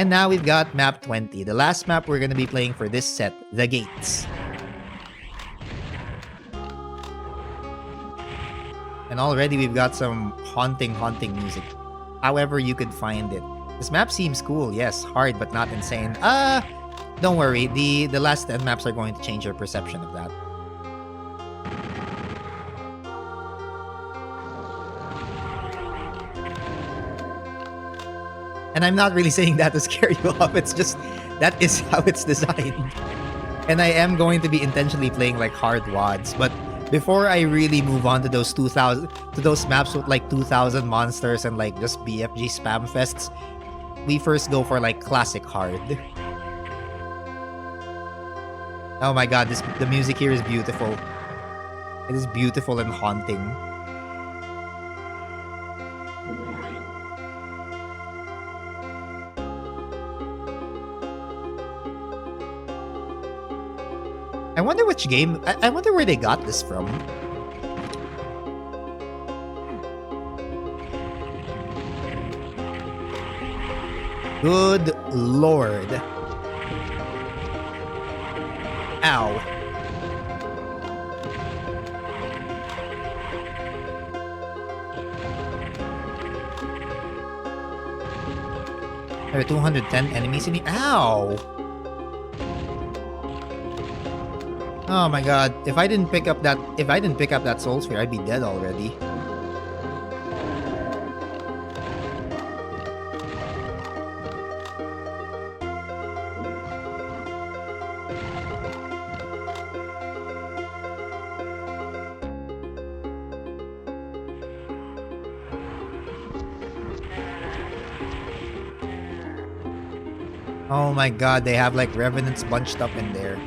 And now we've got map 20, the last map we're going to be playing for this set, the gates. And already we've got some haunting music. However you could find it. This map seems cool, yes, hard but not insane. Don't worry, the last 10 maps are going to change your perception of that. And I'm not really saying that to scare you off, it's just, that is how it's designed. And I am going to be intentionally playing like hard wads, but before I really move on to those maps with like 2,000 monsters and like just BFG spam fests, we first go for like classic hard. Oh my god, the music here is beautiful. It is beautiful and haunting. I wonder which game. I wonder where they got this from. Good lord. Ow. There are 210 enemies in here. Ow! Oh my god, if I didn't pick up that soul sphere, I'd be dead already. Oh my god, they have like revenants bunched up in there.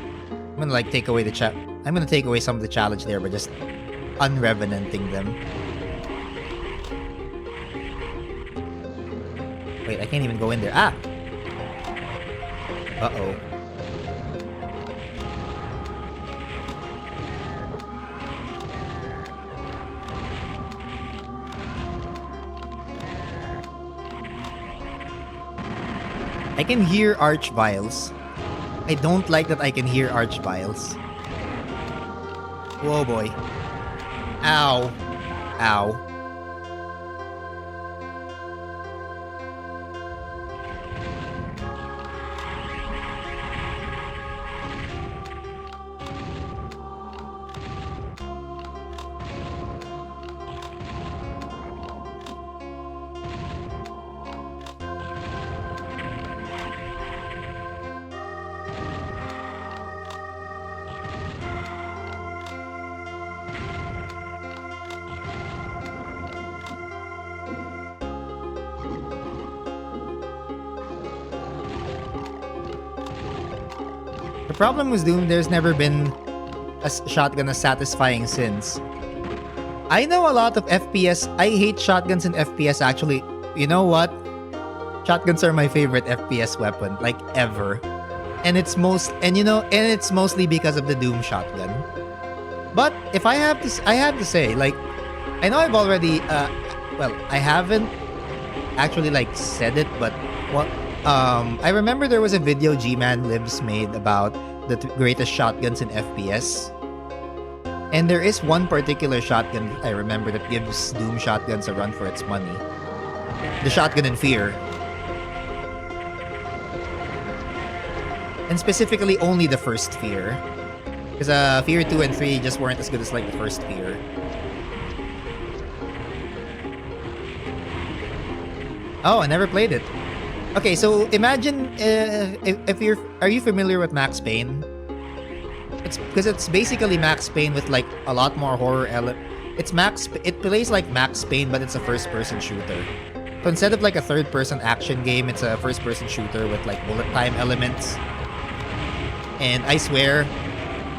I'm gonna like take away I'm gonna take away some of the challenge there by just unrevenanting them. Wait, I can't even go in there. Ah! Uh-oh. I can hear Archviles. I don't like that I can hear Archviles. Whoa, boy. Ow. Ow. The problem with Doom, there's never been a shotgun as satisfying since. I know a lot of FPS. I hate shotguns in FPS actually. You know what? Shotguns are my favorite FPS weapon, like ever. And it's mostly because of the Doom shotgun. But if I have to say, like, I know I've already I haven't actually like said it, but what I remember there was a video G-Man Libs made about the greatest shotguns in FPS. And there is one particular shotgun I remember that gives Doom shotguns a run for its money. The shotgun in Fear. And specifically only the first Fear. Because Fear 2 and 3 just weren't as good as like the first Fear. Oh, I never played it. Okay, so imagine are you familiar with Max Payne? It's basically Max Payne with like a lot more horror it plays like Max Payne, but it's a first-person shooter. So instead of like a third-person action game, it's a first-person shooter with like bullet time elements. And I swear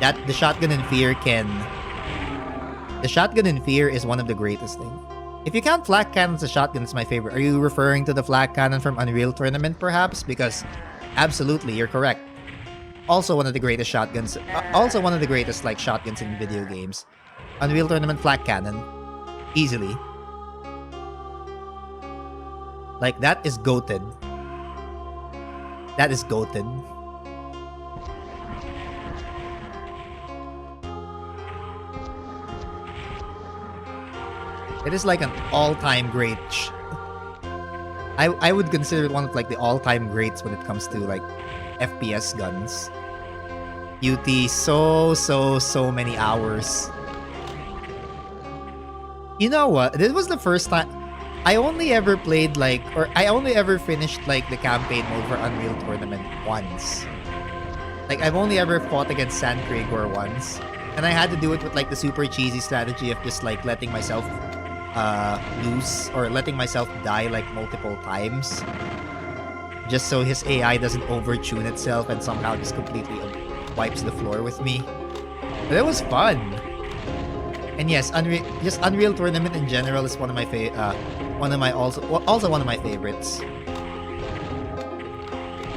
that the shotgun in Fear is one of the greatest things. If you count flak cannons as shotguns, my favorite. Are you referring to the flak cannon from Unreal Tournament, perhaps? Because absolutely, you're correct. Also one of the greatest shotguns. Also one of the greatest like shotguns in video games. Unreal Tournament flak cannon, easily. Like that is goated. That is goated. It is like an all-time great. I would consider it one of like the all-time greats when it comes to like FPS guns. UT, so many hours. You know what? This was the first time I only ever played like, or I only ever finished like the campaign mode for Unreal Tournament once. Like I've only ever fought against San Gregor once, and I had to do it with like the super cheesy strategy of just like letting myself lose or letting myself die like multiple times, just so his AI doesn't overtune itself and somehow just completely wipes the floor with me. But it was fun. And yes, Unreal Tournament in general is one of my also one of my favorites.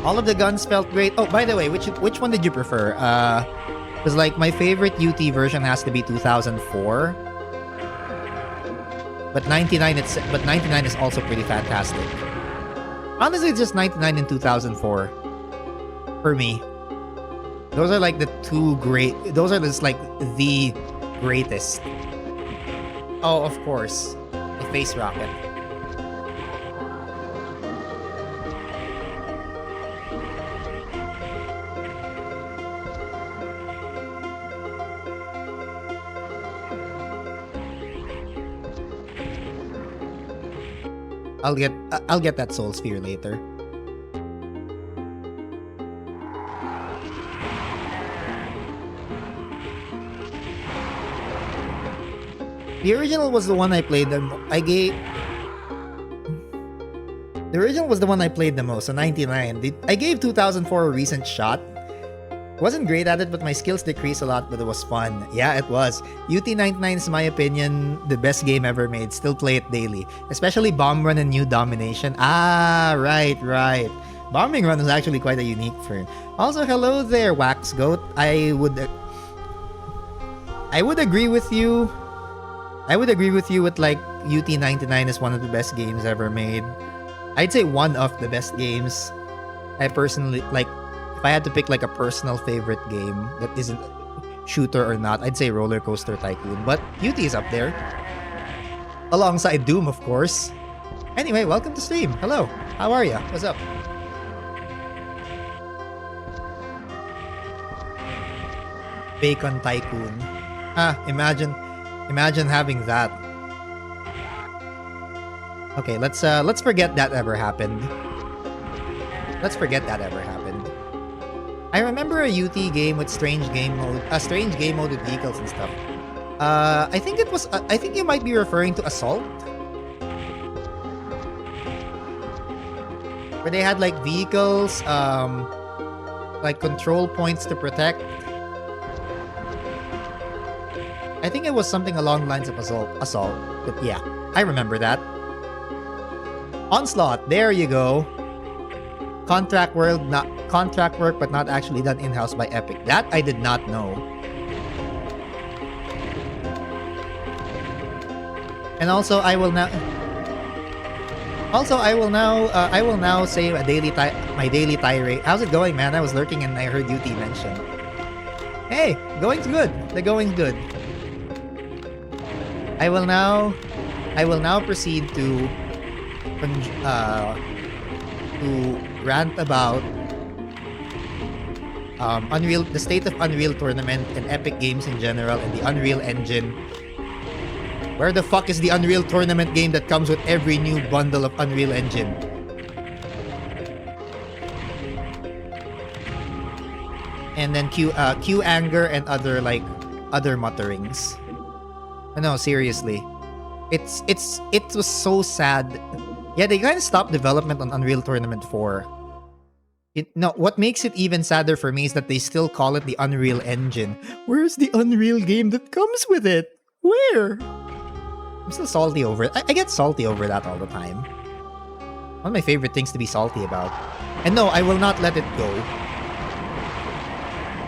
All of the guns felt great. Oh, by the way, which one did you prefer? Because like my favorite UT version has to be 2004. But 99 is also pretty fantastic. Honestly, just 99 and 2004 for me. Those are like the two great. Those are just like the greatest. Oh, of course, the face rocket. I'll get that soul sphere later. The original was the one I played the original was the one I played the most, so 99. I gave 2004 a recent shot. Wasn't great at it, but my skills decreased a lot, but it was fun. Yeah, it was. UT99 is, in my opinion, the best game ever made. Still play it daily. Especially Bomb Run and New Domination. Ah, right. Bombing Run is actually quite a unique frame. Also, hello there, Wax Goat. I would agree with you. I would agree with you with like UT99 is one of the best games ever made. I'd say one of the best games. I personally like. If I had to pick like a personal favorite game that isn't shooter or not, I'd say Roller Coaster Tycoon. But UT is up there, alongside Doom, of course. Anyway, welcome to stream. Hello, how are ya? What's up? Bacon Tycoon. Imagine having that. Okay, let's forget that ever happened. I remember a UT game with strange game mode with vehicles and stuff. I think you might be referring to Assault, where they had like vehicles, like control points to protect. I think it was something along the lines of Assault, but yeah, I remember that. Onslaught, there you go. Contract work, but not actually done in-house by Epic. That I did not know. And also, I will now say my daily tirade. How's it going, man? I was lurking and I heard UT mention. Hey, going's good. The going's good. I will now proceed to rant about the state of Unreal Tournament and Epic Games in general and the Unreal Engine. Where the fuck is the Unreal Tournament game that comes with every new bundle of Unreal Engine? And then Q anger and other mutterings. No, seriously. It was so sad. Yeah, they kind of stopped development on Unreal Tournament 4. What makes it even sadder for me is that they still call it the Unreal Engine. Where's the Unreal game that comes with it? Where? I'm still salty over it. I get salty over that all the time. One of my favorite things to be salty about. And no, I will not let it go.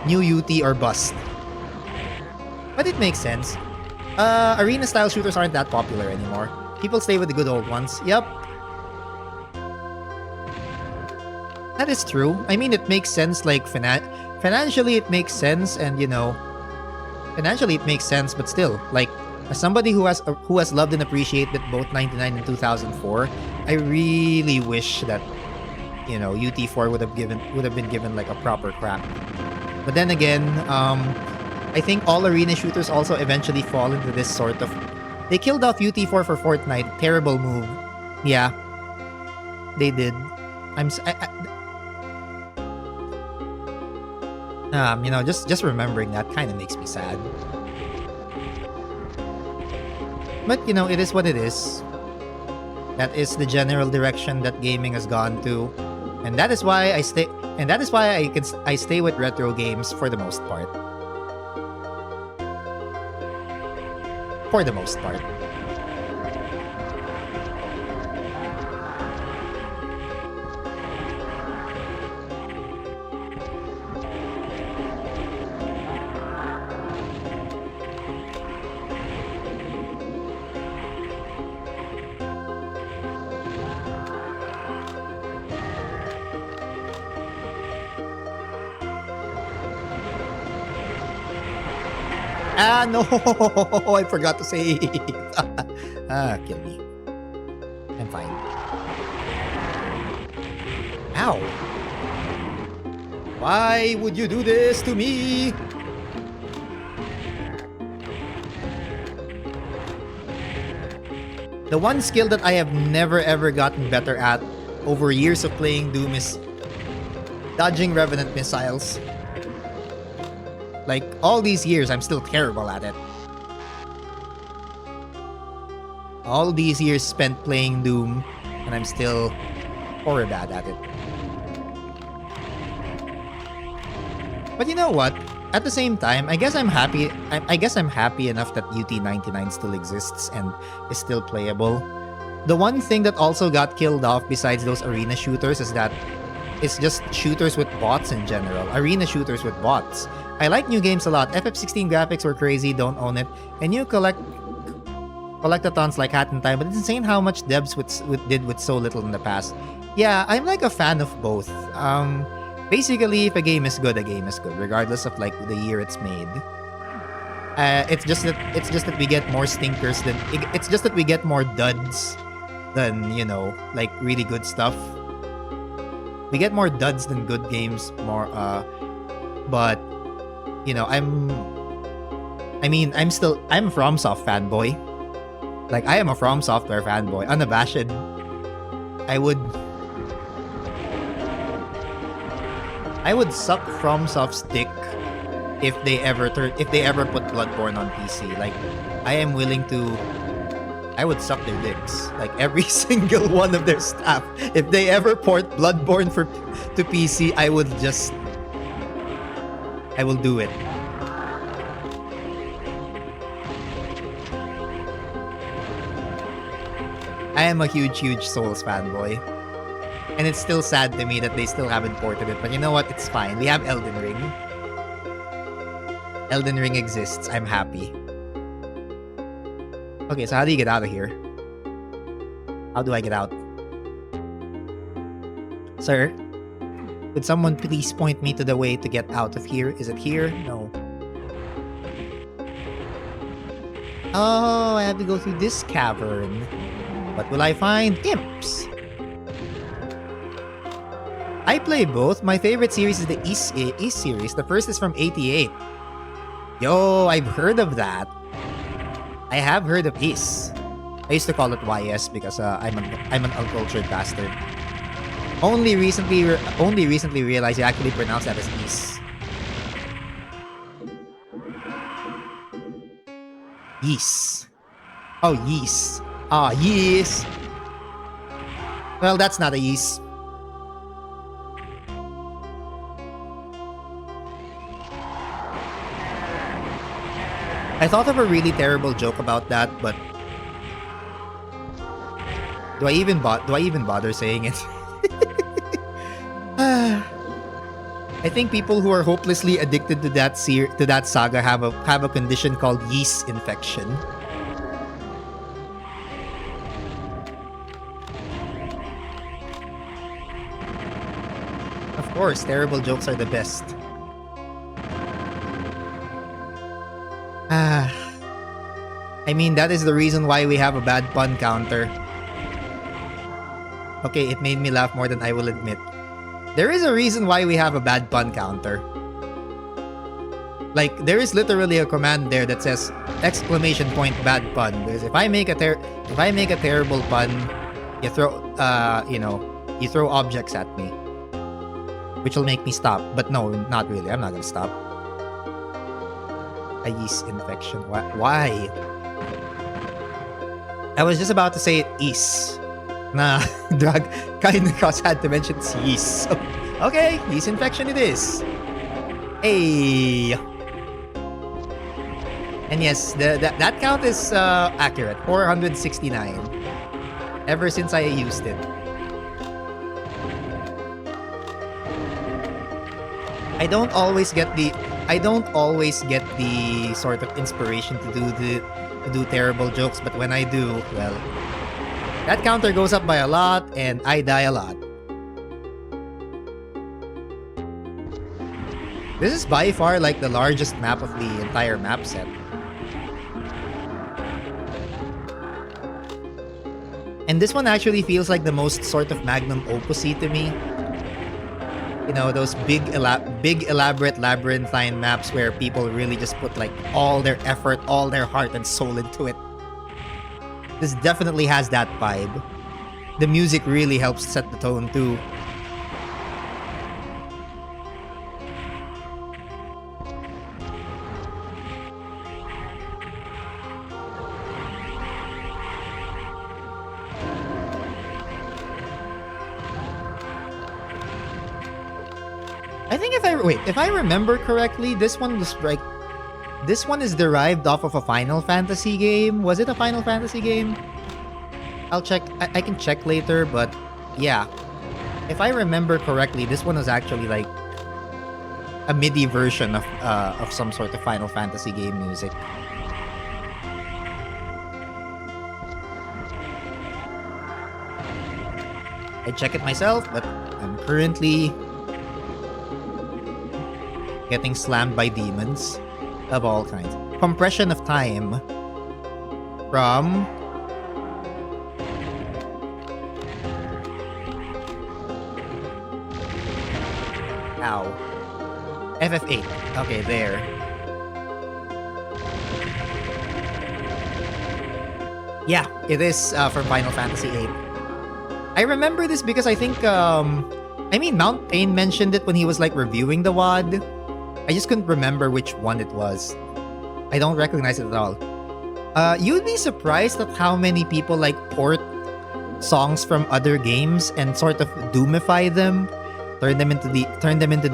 New UT or bust. But it makes sense. Arena-style shooters aren't that popular anymore. People stay with the good old ones. Yup. That is true. I mean, it makes sense. Like financially, it makes sense, and financially it makes sense. But still, like as somebody who has loved and appreciated both 99 and 2004, I really wish that UT4 would have been given like a proper crack. But then again, I think all arena shooters also eventually fall into this sort of. They killed off UT4 for Fortnite. Terrible move. Yeah, they did. Just remembering that kind of makes me sad. But it is what it is. That is the general direction that gaming has gone to, and that is why I stay. And that is why I stay with retro games for the most part. For the most part. Ah, no! I forgot to say it. Kill me. I'm fine. Ow! Why would you do this to me? The one skill that I have never ever gotten better at over years of playing Doom is dodging Revenant missiles. Like, all these years, I'm still terrible at it. All these years spent playing Doom, and I'm still horror bad at it. But you know what? At the same time, I guess I'm happy. I guess I'm happy enough that UT99 still exists and is still playable. The one thing that also got killed off besides those arena shooters is that it's just shooters with bots in general. Arena shooters with bots. I like new games a lot. FF16 graphics were crazy, don't own it. And new collectathons like Hat in Time, but it's insane how much devs did with so little in the past. Yeah, I'm like a fan of both. Basically, if a game is good, regardless of like the year it's made. It's just that we get more stinkers than it's just that we get more duds than like really good stuff. We get more duds than good games. But I'm a FromSoft fanboy. Like, I am a From Software fanboy, unabashed. I would suck FromSoft's dick if they ever put Bloodborne on PC. Like, I would suck their dicks. Like, every single one of their staff. If they ever port Bloodborne to PC, I will do it. I am a huge Souls fanboy. And it's still sad to me that they still haven't ported it. But you know what? It's fine. We have Elden Ring. Elden Ring exists. I'm happy. Okay, so how do you get out of here? How do I get out? Sir? Could someone please point me to the way to get out of here? Is it here? No. Oh, I have to go through this cavern. What will I find? Imps! I play both. My favorite series is the East series. The first is from 88. Yo, I've heard of that. I have heard of East. I used to call it YS because I'm an uncultured bastard. Only recently realized you actually pronounce that as East. Yeast. Oh, yeast. Ah, yeast. Well, that's not a yeast. I thought of a really terrible joke about that, but do I even bother saying it? I think people who are hopelessly addicted to that saga have a condition called yeast infection. course, terrible jokes are the best. I mean, that is the reason why we have a bad pun counter. Okay, it made me laugh more than I will admit. There is a reason why we have a bad pun counter. Like, there is literally a command there that says exclamation point bad pun. Because if I make a terrible pun, you throw you throw objects at me, which will make me stop. But no, not really. I'm not gonna stop. A yeast infection. Why? I was just about to say yeast. Nah, drug kind of cause had to mention yeast. So, okay, yeast infection it is. Hey. And yes, that count is accurate. 469. Ever since I used it. I don't always get the sort of inspiration to do terrible jokes, but when I do, well, that counter goes up by a lot and I die a lot. This is by far like the largest map of the entire map set. And this one actually feels like the most sort of magnum opus to me. You know, those big elaborate labyrinthine maps where people really just put like all their effort, all their heart and soul into it. This definitely has that vibe. The music really helps set the tone too. If I remember correctly, this one was like, this one is derived off of a Final Fantasy game. Was it a Final Fantasy game? I'll check. I can check later, but yeah. If I remember correctly, this one was actually like a MIDI version of some sort of Final Fantasy game music. I check it myself, but I'm currently getting slammed by demons of all kinds. Compression of time from FF8. Okay, there. Yeah, it is from Final Fantasy VIII. I remember this because I think Mount Pain mentioned it when he was like reviewing the WAD. I just couldn't remember which one it was. I don't recognize it at all. You'd be surprised at how many people like port songs from other games and sort of doomify them, turn them into the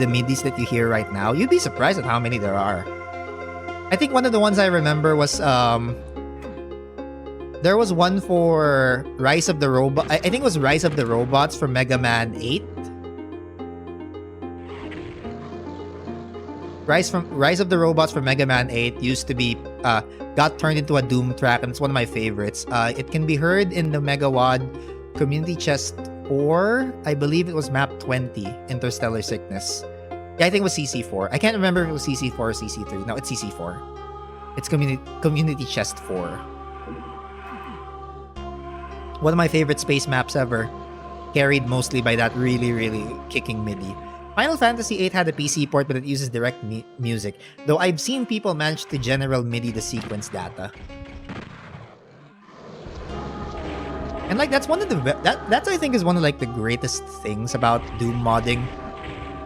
MIDIs that you hear right now. You'd be surprised at how many there are. I think one of the ones I remember was there was one for Rise of the Robot. I think it was Rise of the Robots from Mega Man 8. Rise of the Robots from Mega Man 8 used to be got turned into a Doom track, and it's one of my favorites. It can be heard in the Megawad Community Chest 4. I believe it was MAP20, Interstellar Sickness. Yeah, I think it was CC4. I can't remember if it was CC4 or CC3. No, it's CC4. It's Community Chest 4. One of my favorite space maps ever. Carried mostly by that really, really kicking MIDI. Final Fantasy VIII had a PC port, but it uses direct music. Though I've seen people manage to general MIDI the sequence data. And like that's one of the that's I think is one of like the greatest things about Doom modding.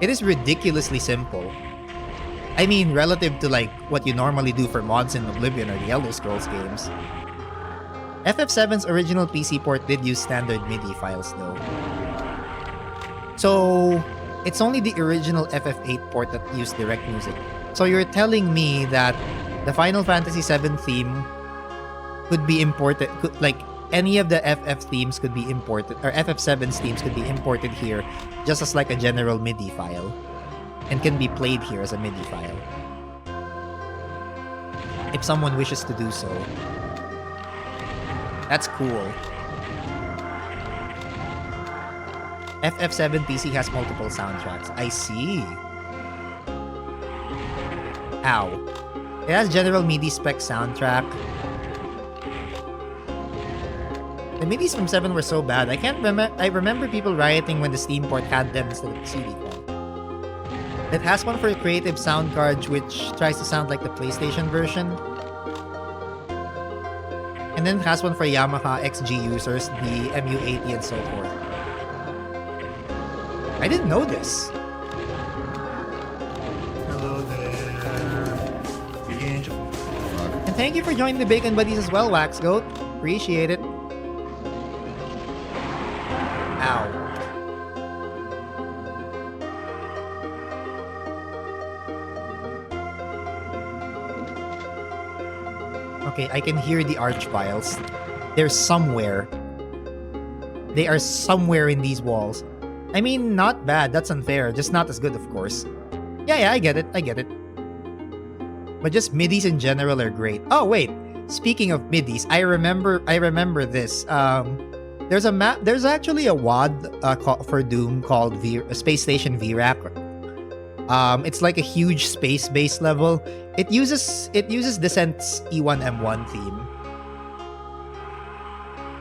It is ridiculously simple. I mean, relative to like what you normally do for mods in Oblivion or the Elder Scrolls games. FF7's original PC port did use standard MIDI files though. So it's only the original FF8 port that used direct music. So you're telling me that the Final Fantasy VII theme could be imported, like any of the FF themes could be imported, or FF7's themes could be imported here just as like a general MIDI file and can be played here as a MIDI file if someone wishes to do so. That's cool. FF7 PC has multiple soundtracks. I see. Ow. It has general MIDI spec soundtrack. The MIDIs from 7 were so bad. I remember people rioting when the Steam port had them instead of the CD-ROM. It has one for a creative sound card which tries to sound like the PlayStation version. And then it has one for Yamaha XG users, the MU80 and so forth. I didn't know this. Hello there, the angel. And thank you for joining the Bacon Buddies as well, Wax Goat. Appreciate it. Ow. Okay, I can hear the archviles. They're somewhere. They are somewhere in these walls. I mean, not bad. That's unfair. Just not as good, of course. Yeah, I get it. But just MIDIs in general are great. Oh, wait. Speaking of MIDIs, I remember this. There's actually a WAD for Doom called Space Station VRAC. It's like a huge space-based level. It uses Descent's E1M1 theme.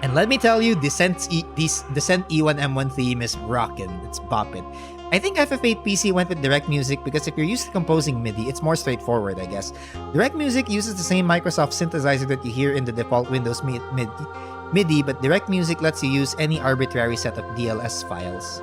And let me tell you, Descent E1M1 theme is rockin'. It's boppin'. I think FF8 PC went with Direct Music because if you're used to composing MIDI, it's more straightforward, I guess. Direct Music uses the same Microsoft synthesizer that you hear in the default Windows MIDI, but Direct Music lets you use any arbitrary set of DLS files.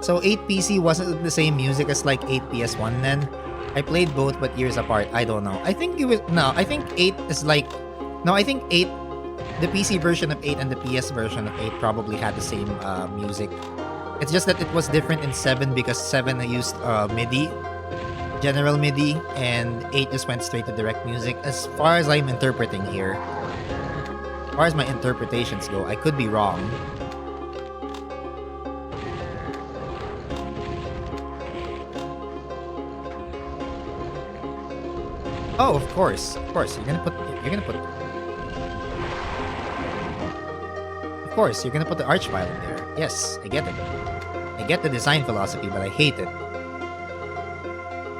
So 8PC wasn't the same music as like 8PS1 then? I played both but years apart. I don't know. I think 8 is like... No, I think 8... The PC version of 8 and the PS version of 8 probably had the same music. It's just that it was different in 7 because 7 used MIDI, general MIDI, and 8 just went straight to direct music. As far as I'm interpreting here. As far as my interpretations go, I could be wrong. Oh, of course. You're gonna put Of course, you're gonna put the archvile in there. Yes, I get it. I get the design philosophy, but I hate it.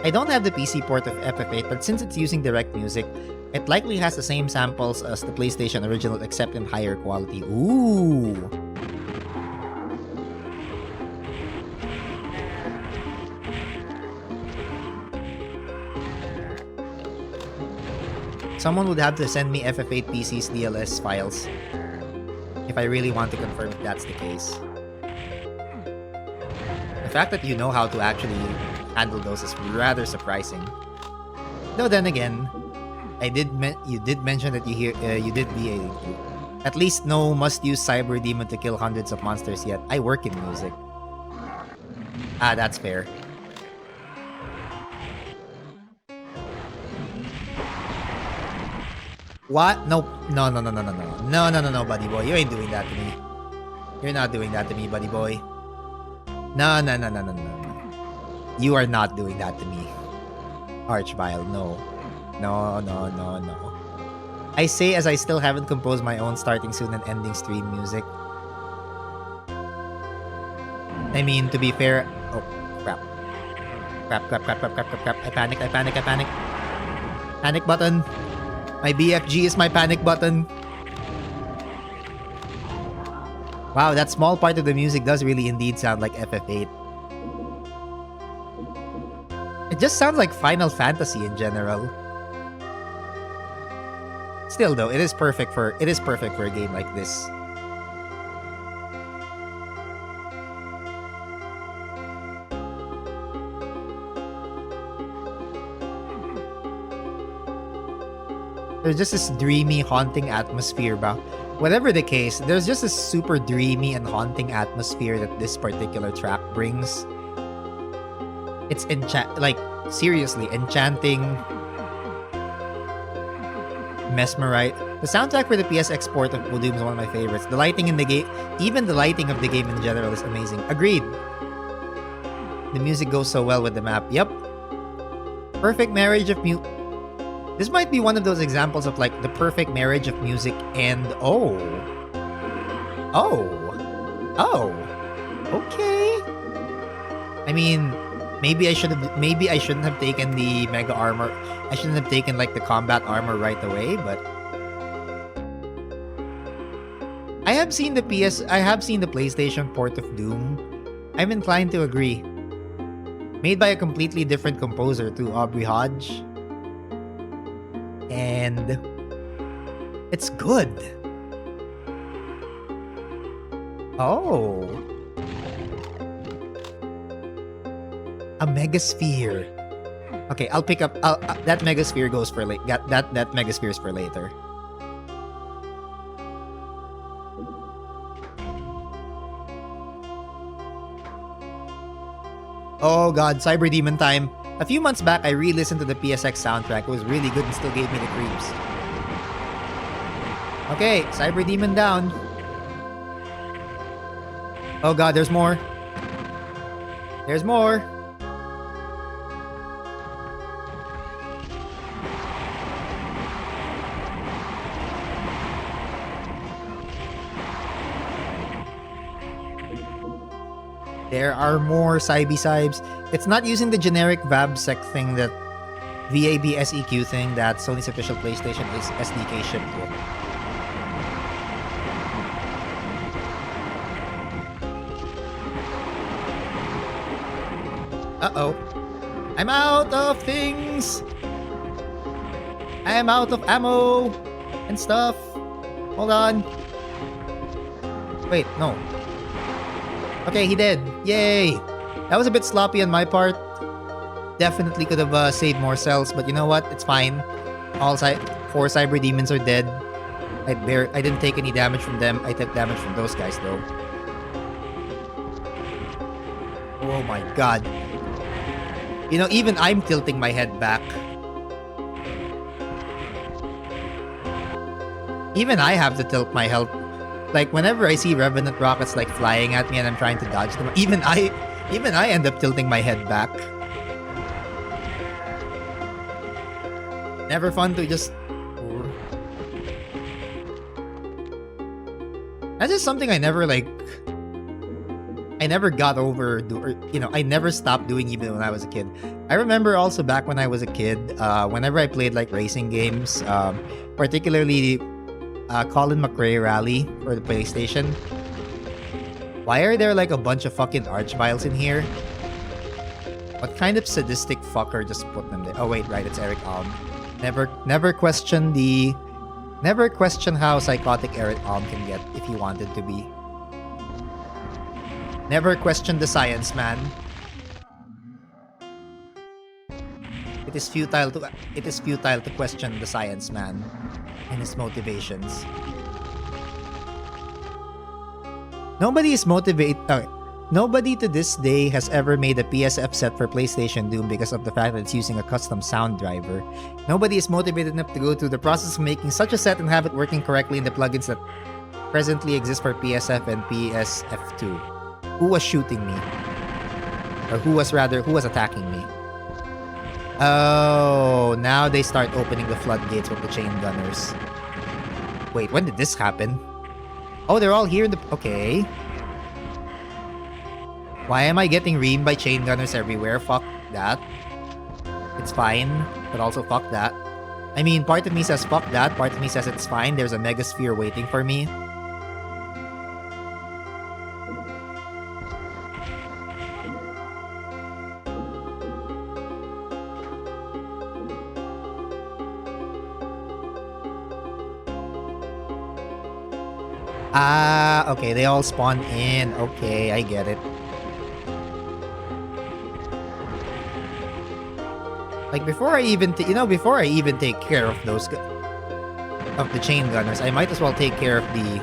I don't have the PC port of FF8, but since it's using direct music, it likely has the same samples as the PlayStation original except in higher quality. Ooh. Someone would have to send me FF8 PC's DLS files if I really want to confirm if that's the case. The fact that you know how to actually handle those is rather surprising. Though then again, you did mention that you did at least no must-use cyber demon to kill hundreds of monsters yet. I work in music. Ah, that's fair. What? No, buddy boy. You ain't doing that to me. You're not doing that to me, buddy boy. No. You are not doing that to me. Archvile, no. No. I say as I still haven't composed my own starting soon and ending stream music. I mean, to be fair... Oh, crap. Crap. I panic. Panic button. My BFG is my panic button. Wow, that small part of the music does really indeed sound like FF8. It just sounds like Final Fantasy in general. Still though, it is perfect for a game like this. There's just this dreamy, haunting atmosphere Whatever the case, there's just a super dreamy and haunting atmosphere that this particular track brings. It's like seriously enchanting, mesmerizing. The soundtrack for the PS export of Doom is one of my favorites. The lighting in the game, even the lighting of the game in general, is amazing. Agreed. The music goes so well with the map. Yep. Perfect marriage of music. This might be one of those examples of like the perfect marriage of music and okay. I mean, maybe I shouldn't have taken the mega armor. I shouldn't have taken like the combat armor right away, but I have seen the PlayStation port of Doom. I'm inclined to agree. Made by a completely different composer too, Aubrey Hodge. And it's good. Oh. A megasphere. Okay, I'll pick up that megasphere goes for late. That megasphere is for later. Oh god, Cyber Demon time. A few months back, I re-listened to the PSX soundtrack. It was really good and still gave me the creeps. Okay, Cyber Demon down. Oh god, there's more. There's more. There are more Cybe-Cybes. It's not using the generic VABSEC thing that VABSEQ thing that Sony's official PlayStation is SDK shipped with. Uh-oh. I'm out of things! I'm out of ammo and stuff. Hold on. Wait, no. Okay, he did. Yay! That was a bit sloppy on my part. Definitely could have saved more cells, but you know what? It's fine. All 4 Cyber Demons are dead. I didn't take any damage from them. I took damage from those guys though. Oh my god. You know, even I'm tilting my head back. Even I have to tilt my health. Like, whenever I see Revenant rockets like flying at me and I'm trying to dodge them, even I end up tilting my head back. Never fun to just... That's just something I never got over, I never stopped doing even when I was a kid. I remember also back when I was a kid, whenever I played like racing games, particularly Colin McRae Rally for the PlayStation. Why are there like a bunch of fucking Archviles in here? What kind of sadistic fucker just put them there? Oh wait, right, it's Eric Alm. Never question how psychotic Eric Alm can get if he wanted to be. Never question the science, man. It is futile to question the science man and his motivations. Nobody to this day has ever made a PSF set for PlayStation Doom because of the fact that it's using a custom sound driver. Nobody is motivated enough to go through the process of making such a set and have it working correctly in the plugins that presently exist for PSF and PSF2. Who was shooting me? Or who was attacking me? Oh, now they start opening the floodgates with the chain gunners. Wait, when did this happen? Oh, they're all here in the... Okay. Why am I getting reamed by chain gunners everywhere? Fuck that. It's fine, but also fuck that. I mean, part of me says fuck that, part of me says it's fine. There's a megasphere waiting for me. Ah, okay, they all spawn in. Okay, I get it. Like, before I even take care of those guys. of the chain gunners, I might as well take care of the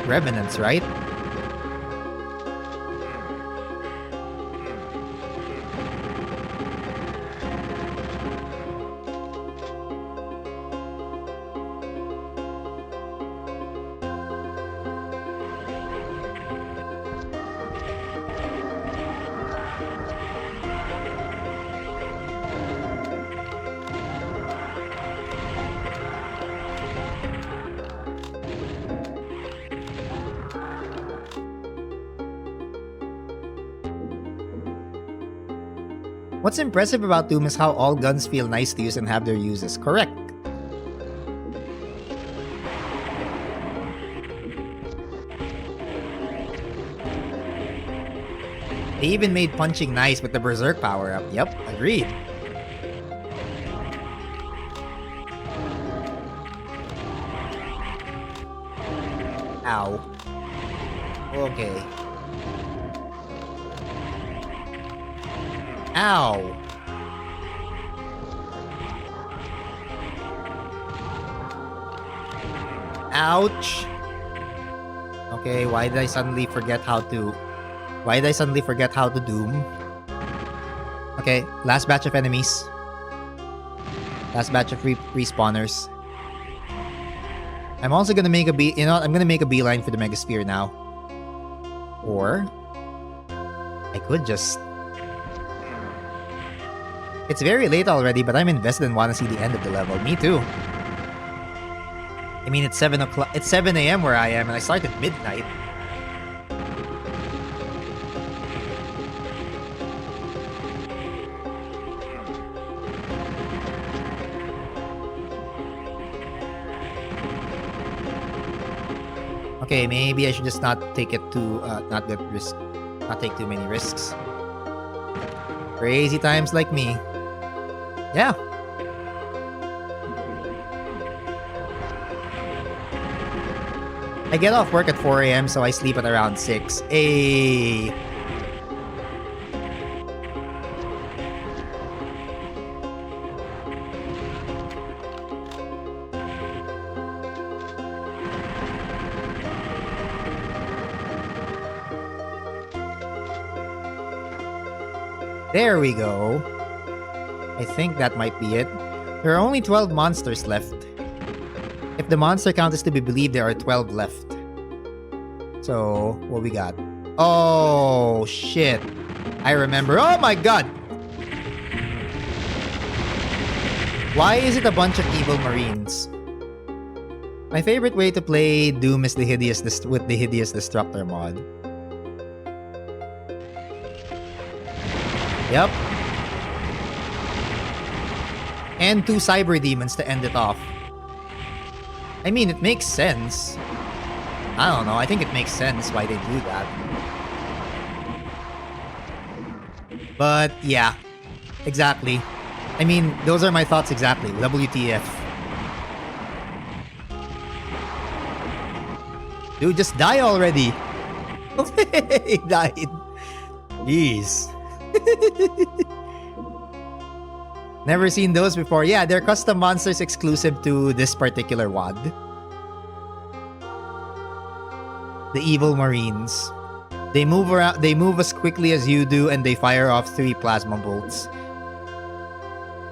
revenants, right? What's impressive about Doom is how all guns feel nice to use and have their uses. Correct. They even made punching nice with the Berserk power-up. Yep, agreed. Ow. Okay. Ow. Ouch. Okay, why did I suddenly forget how to... Why did I suddenly forget how to Doom? Okay, last batch of enemies. Last batch of respawners. I'm also gonna make a you know what? I'm gonna make a beeline for the Megasphere now. Or... I could just... It's very late already, but I'm invested and want to see the end of the level. Me too. I mean, it's 7 o'clock. It's 7 a.m. where I am, and I start at midnight. Okay, maybe I should just not take it too, not take too many risks. Crazy times like me. Yeah. I get off work at 4 a.m, so I sleep at around 6. Hey. There we go. I think that might be it. There are only 12 monsters left. If the monster count is to be believed, there are 12 left. So, what we got? Oh, shit. I remember. Oh my god! Why is it a bunch of evil marines? My favorite way to play Doom is with the Hideous Destructor mod. Yep. And 2 cyber demons to end it off. I mean, it makes sense. I don't know, I think it makes sense why they do that. But yeah, exactly. I mean, those are my thoughts exactly. WTF. Dude, just die already. He died. Jeez. Never seen those before. Yeah, they're custom monsters exclusive to this particular WAD. The evil marines. They move around. They move as quickly as you do, and they fire off 3 plasma bolts.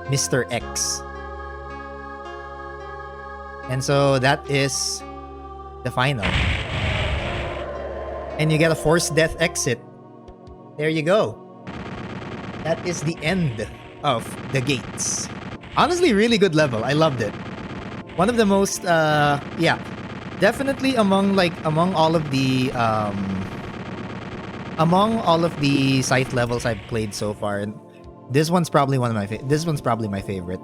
Mr. X. And so that is the final. And you get a forced death exit. There you go. That is the end of the gates. Honestly, really good level. I loved it. One of the most, yeah, definitely among all of the Scythe levels I've played so far. And this one's probably my favorite.